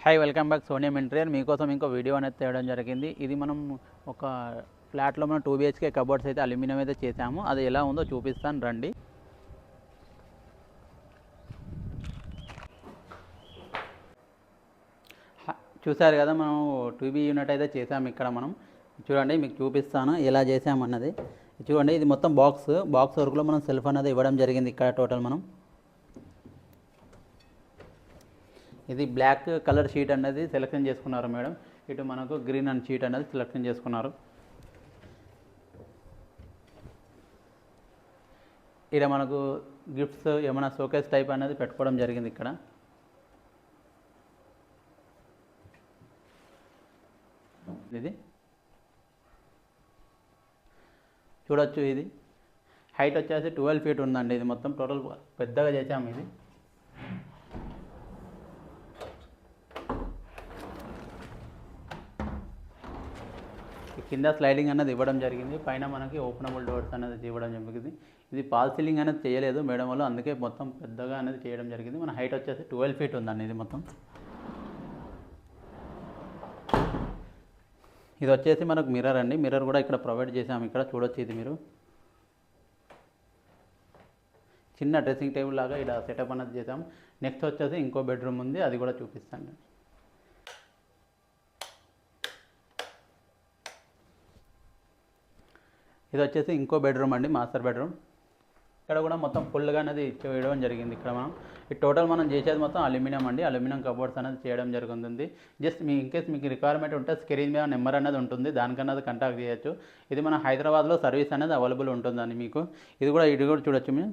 Hi welcome back సోనియం interior మీకోసం ఇంకో video అనేది తేవడం జరిగింది. ఇది మనం ఒక ఫ్లాట్లో మనం 2 BHK కబోర్డ్స్ అయితే అల్యూమినియం అయితే చేసాము. అది ఎలా ఉందో చూపిస్తాను రండి. చూసారు కదా మనం 2B యూనిట్ అయితే చేసాము. ఇక్కడ మనం చూడండి మీకు చూపిస్తాను ఎలా చేసామన్నది. చూడండి ఇది మొత్తం బాక్స్ వర్క్లో మనం సెల్ఫ్ అనేది ఇవ్వడం జరిగింది. ఇక్కడ టోటల్ మనం ఇది బ్లాక్ కలర్ షీట్ అనేది సెలెక్షన్ చేసుకున్నారు మేడం. ఇటు మనకు గ్రీన్ అండ్ షీట్ అనేది సెలెక్షన్ చేసుకున్నారు. ఇక్కడ మనకు గిఫ్ట్స్ ఏమైనా షోకేస్ టైప్ అనేది పెట్టుకోవడం జరిగింది. ఇక్కడ ఇది చూడొచ్చు. ఇది హైట్ వచ్చేసి 12 feet ఉందండి. ఇది మొత్తం టోటల్ పెద్దగా చేసాము. ఇది కింద స్లైడింగ్ అనేది ఇవ్వడం జరిగింది. పైన మనకి ఓపెనబుల్ డోర్స్ అనేది ఇవ్వడం జరిగింది. ఇది పాల్ సీలింగ్ అనేది చేయలేదు మేడం వాళ్ళు, అందుకే మొత్తం పెద్దగా అనేది చేయడం జరిగింది. మన హైట్ వచ్చేసి 12 feet ఉందండి. ఇది మొత్తం ఇది వచ్చేసి మనకు మిర్రర్ అండి. మిర్రర్ కూడా ఇక్కడ ప్రొవైడ్ చేసాము. ఇక్కడ చూడొచ్చు. ఇది మీరు చిన్న డ్రెస్సింగ్ టేబుల్ లాగా ఇక్కడ సెటప్ అనేది చేసాము. నెక్స్ట్ వచ్చేసి ఇంకో బెడ్రూమ్ ఉంది, అది కూడా చూపిస్తాను. ఇది వచ్చేసి ఇంకో బెడ్రూమ్ అండి, మాస్టర్ బెడ్రూమ్. ఇక్కడ కూడా మొత్తం ఫుల్గా అనేది వేయడం జరిగింది. ఇక్కడ మనం ఈ టోటల్ మనం చేసేది మొత్తం అల్యూమినియం అండి. అల్యూమినియం కబోర్డ్స్ అనేది చేయడం జరుగుతుంది. జస్ట్ మీ ఇన్కేస్ మీకు రిక్వైర్మెంట్ ఉంటే స్క్రీన్ మీద నెంబర్ అనేది ఉంటుంది, దానికన్నా అది కాంటాక్ట్ చేయొచ్చు. ఇది మన హైదరాబాద్లో సర్వీస్ అనేది అవైలబుల్ ఉంటుందండి మీకు. ఇది కూడా చూడొచ్చు మీరు.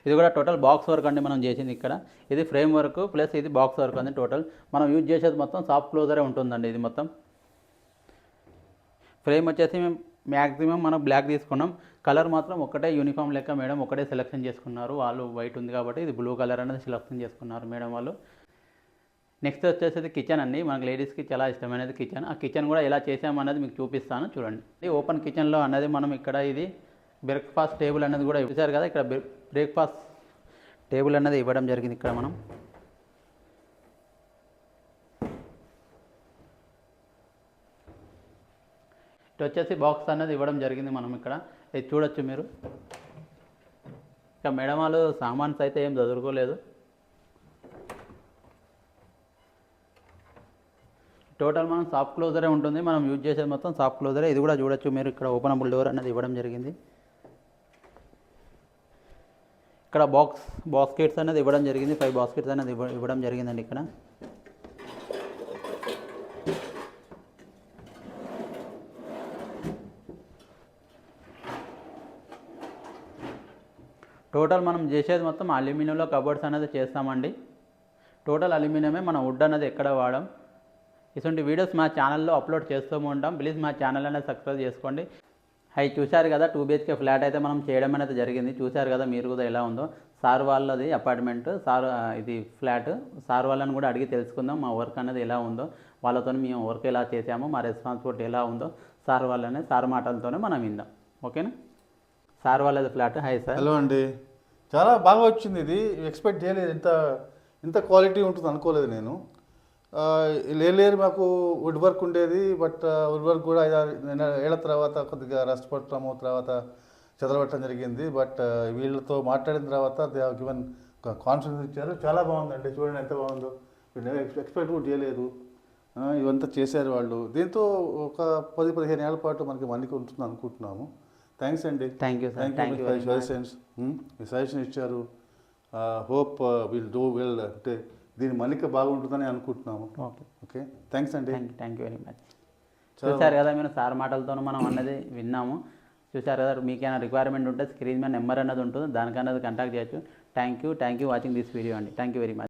ఇది కూడా టోటల్ బాక్స్ వర్క్ అండి మనం చేసింది. ఇక్కడ ఇది ఫ్రేమ్ వర్క్ ప్లస్ ఇది బాక్స్ వర్క్ అండి. టోటల్ మనం యూజ్ చేసేది మొత్తం సాఫ్ట్ క్లోజరే ఉంటుందండి. ఇది మొత్తం ఫ్రేమ్ వచ్చేసి మేము మ్యాక్సిమం మనం బ్లాక్ తీసుకున్నాం. కలర్ మాత్రం ఒకటే యూనిఫామ్ లెక్క మేడం ఒకటే సెలెక్షన్ చేసుకున్నారు. వాళ్ళు వైట్ ఉంది కాబట్టి ఇది బ్లూ కలర్ అనేది సెలెక్షన్ చేసుకున్నారు మేడం వాళ్ళు. నెక్స్ట్ వచ్చేసి కిచెన్ అండి. మనకు లేడీస్కి చాలా ఇష్టమైనది కిచెన్. ఆ కిచెన్ కూడా ఎలా చేసామనేది మీకు చూపిస్తాను చూడండి. ఇది ఓపెన్ కిచెన్లో అనేది మనం ఇక్కడ ఇది బ్రేక్ఫాస్ట్ టేబుల్ అనేది కూడా చూసారు కదా. ఇక్కడ బ్రేక్ఫాస్ట్ టేబుల్ అనేది ఇవ్వడం జరిగింది. ఇక్కడ మనం ఇటు వచ్చేసి బాక్స్ అనేది ఇవ్వడం జరిగింది. మనం ఇక్కడ ఇది చూడొచ్చు మీరు. ఇక మేడం వాళ్ళు సామాన్స్ అయితే ఏం చదువుకోలేదు. టోటల్ మనం సాఫ్ట్ క్లోజరే ఉంటుంది. మనం యూజ్ చేసేది మొత్తం సాఫ్ట్ క్లోజరే. ఇది కూడా చూడొచ్చు మీరు. ఇక్కడ ఓపెనబుల్ డోర్ అనేది ఇవ్వడం జరిగింది. ఇక్కడ బాస్కెట్స్ అనేది ఇవ్వడం జరిగింది. 5 బాస్కెట్స్ అనేది ఇవ్వడం జరిగిందండి. ఇక్కడ టోటల్ మనం చేసేది మొత్తం అల్యూమినియంలో కబోర్డ్స్ అనేది చేస్తామండి. టోటల్ అల్యూమినియమే, మన వుడ్ అనేది ఎక్కడ వాడడం. ఇటువంటి వీడియోస్ మా ఛానల్లో అప్లోడ్ చేస్తూ ఉంటాం. ప్లీజ్ మా ఛానల్ అనేది సబ్స్క్రైబ్ చేసుకోండి. చూశారు కదా 2 BHK ఫ్లాట్ అయితే మనం చేయడం అనేది జరిగింది. చూశారు కదా మీరు కూడా ఎలా ఉందో. సార్ వాళ్ళది అపార్ట్మెంట్, ఇది ఫ్లాట్. సార్ వాళ్ళని కూడా అడిగి తెలుసుకుందాం మా వర్క్ అనేది ఎలా ఉందో. వాళ్ళతో మేము వర్క్ ఎలా చేసామో, మా రెస్పాన్సిబిలిటీ ఎలా ఉందో సార్ మాటలతోనే మనం విందాం. ఓకేనా? సార్ వాళ్ళది ఫ్లాట్. Hi sir. హలో అండి. చాలా బాగా వచ్చింది. ఇది ఎక్స్పెక్ట్ చేయలేదు, ఇంత క్వాలిటీ ఉంటుంది అనుకోలేదు నేను. లేరు మాకు వుడ్ వర్క్ ఉండేది, బట్ వుడ్ వర్క్ కూడా 5-6 ఏళ్ల తర్వాత కొద్దిగా రస్ట్ పట్టడము, తర్వాత చెదరబట్టడం జరిగింది. బట్ వీళ్ళతో మాట్లాడిన తర్వాత దే హావ్ గివెన్ కాన్ఫిడెన్స్ ఇచ్చారు. చాలా బాగుందండి. చూడండి ఎంత బాగుందో. ఎక్స్పెక్ట్ కూడా చేయలేదు. ఇవంతా చేశారు వాళ్ళు. దీంతో ఒక 10-15 ఏళ్ల పాటు మనకి మన్నిక ఉంటుంది అనుకుంటున్నాము. థ్యాంక్స్ అండి. Thank you sir. Thank you. Suggestion ఇచ్చారు. Hope will do well. అంటే దీని మన్నిక బాగుంటుందని అనుకుంటున్నాము. ఓకే థ్యాంక్స్ అండి. Thank you very much. చూసారు కదా మీరు, సార్ మాటలతో మనం అన్నది విన్నాము. చూసారు కదా. మీకైనా రిక్వైర్మెంట్ ఉంటే స్క్రీన్ మీద నెంబర్ అనేది ఉంటుంది, దానికన్నది కాంటాక్ట్ చేయొచ్చు. Thank you watching this video అండి. Thank you very much.